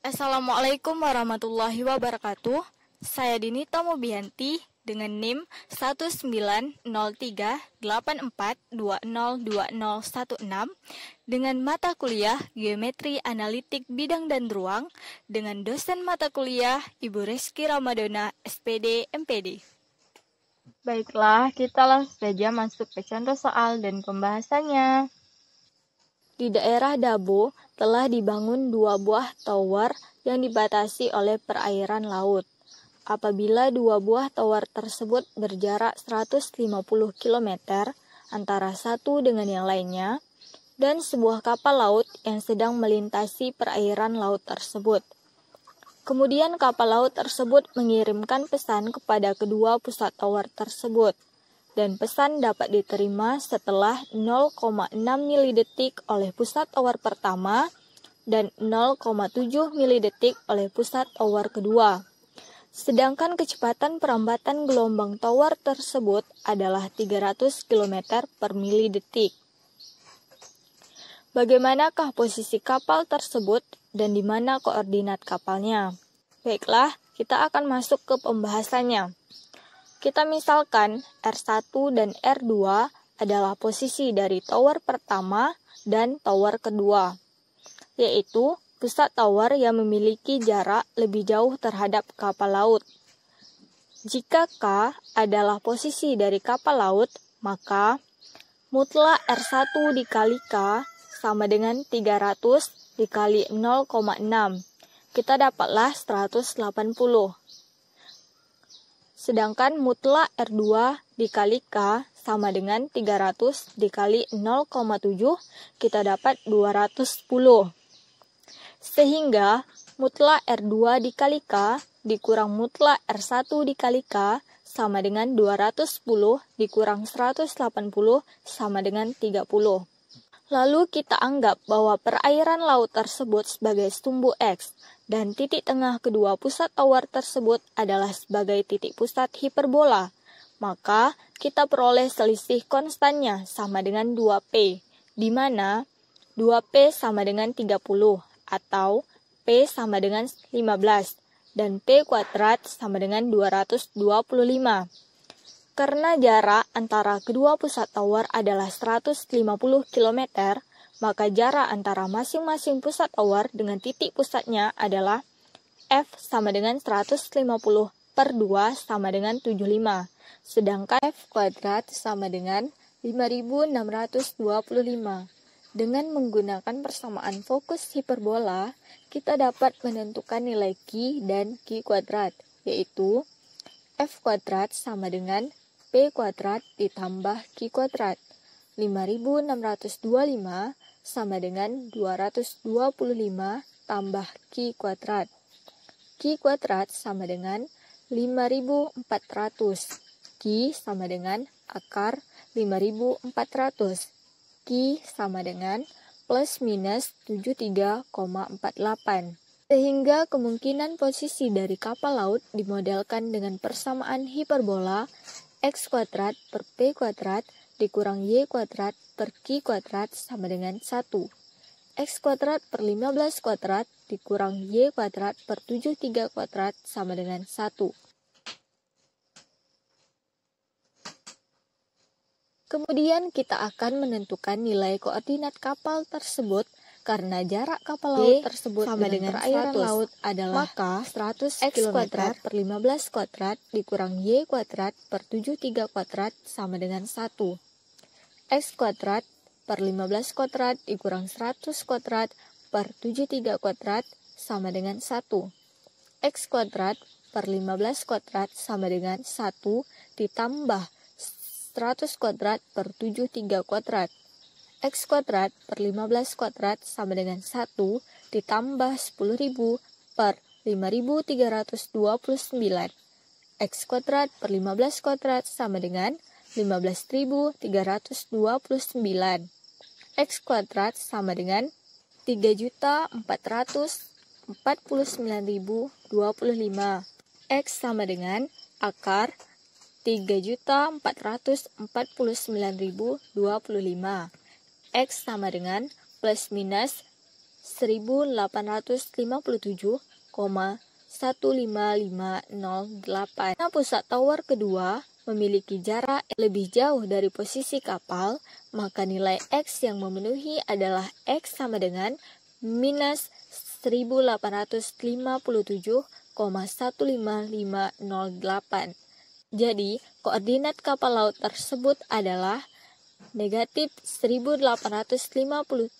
Assalamualaikum warahmatullahi wabarakatuh. Saya Dinita Mobianti dengan NIM 1903842020016 dengan mata kuliah Geometri Analitik Bidang dan Ruang dengan dosen mata kuliah Ibu Reski Ramadona, SPD, MPD. Baiklah, kita langsung saja masuk ke contoh soal dan pembahasannya. Di daerah Dabo telah dibangun 2 buah tower yang dibatasi oleh perairan laut. Apabila 2 buah tower tersebut berjarak 150 km antara satu dengan yang lainnya, dan sebuah kapal laut yang sedang melintasi perairan laut tersebut. Kemudian kapal laut tersebut mengirimkan pesan kepada kedua pusat tower tersebut, dan pesan dapat diterima setelah 0,6 milidetik oleh pusat tower pertama dan 0,7 milidetik oleh pusat tower kedua. Sedangkan kecepatan perambatan gelombang tower tersebut adalah 300 km per milidetik. Bagaimanakah posisi kapal tersebut dan di mana koordinat kapalnya? Baiklah, kita akan masuk ke pembahasannya. Kita misalkan R1 dan R2 adalah posisi dari tower pertama dan tower kedua, yaitu pusat tower yang memiliki jarak lebih jauh terhadap kapal laut. Jika K adalah posisi dari kapal laut, maka mutlak R1 dikali K sama dengan 300 dikali 0,6. Kita dapatlah 180. Sedangkan mutlak R2 dikali K sama dengan 300 dikali 0,7, kita dapat 210. Sehingga mutlak R2 dikali K dikurang mutlak R1 dikali K sama dengan 210 dikurang 180 sama dengan 30. Lalu kita anggap bahwa perairan laut tersebut sebagai sumbu X dan titik tengah kedua pusat tower tersebut adalah sebagai titik pusat hiperbola. Maka kita peroleh selisih konstannya sama dengan 2P, di mana 2P sama dengan 30 atau P sama dengan 15 dan P kuadrat sama dengan 225. Karena jarak antara kedua pusat tower adalah 150 km, maka jarak antara masing-masing pusat tower dengan titik pusatnya adalah F sama dengan 150 per 2 sama dengan 75. Sedangkan F kuadrat sama dengan 5625. Dengan menggunakan persamaan fokus hiperbola, kita dapat menentukan nilai Q dan Q kuadrat, yaitu F kuadrat sama dengan P kuadrat ditambah Q kuadrat. 5625 sama dengan 225 tambah Q kuadrat. Q kuadrat sama dengan 5400. Q sama dengan akar 5400. Q sama dengan plus minus 73,48. Sehingga kemungkinan posisi dari kapal laut dimodelkan dengan persamaan hiperbola X kuadrat per P kuadrat dikurang Y kuadrat per Q kuadrat sama dengan 1. X kuadrat per 15 kuadrat dikurang Y kuadrat per 73 kuadrat sama dengan 1. Kemudian kita akan menentukan nilai koordinat kapal tersebut karena jarak kapal laut tersebut sama dengan perairan laut adalah maka 100 X kuadrat per 15 kuadrat dikurang Y kuadrat per 73 kuadrat sama dengan 1. X kuadrat per 15 kuadrat dikurang 100 kuadrat per 73 kuadrat sama dengan 1. X kuadrat per 15 kuadrat sama dengan 1 ditambah 100 kuadrat per 73 kuadrat. X kuadrat per 15 kuadrat sama dengan 1 ditambah 10.000 per 5.329. X kuadrat per 15 kuadrat sama dengan 15.329. X kuadrat sama dengan 3.449.025. X sama dengan akar 3.449.025. X sama dengan plus minus 1857,15508. Nah, pusat tower kedua memiliki jarak lebih jauh dari posisi kapal, maka nilai X yang memenuhi adalah X sama dengan minus 1857,15508. Jadi, koordinat kapal laut tersebut adalah negatif 1857,100.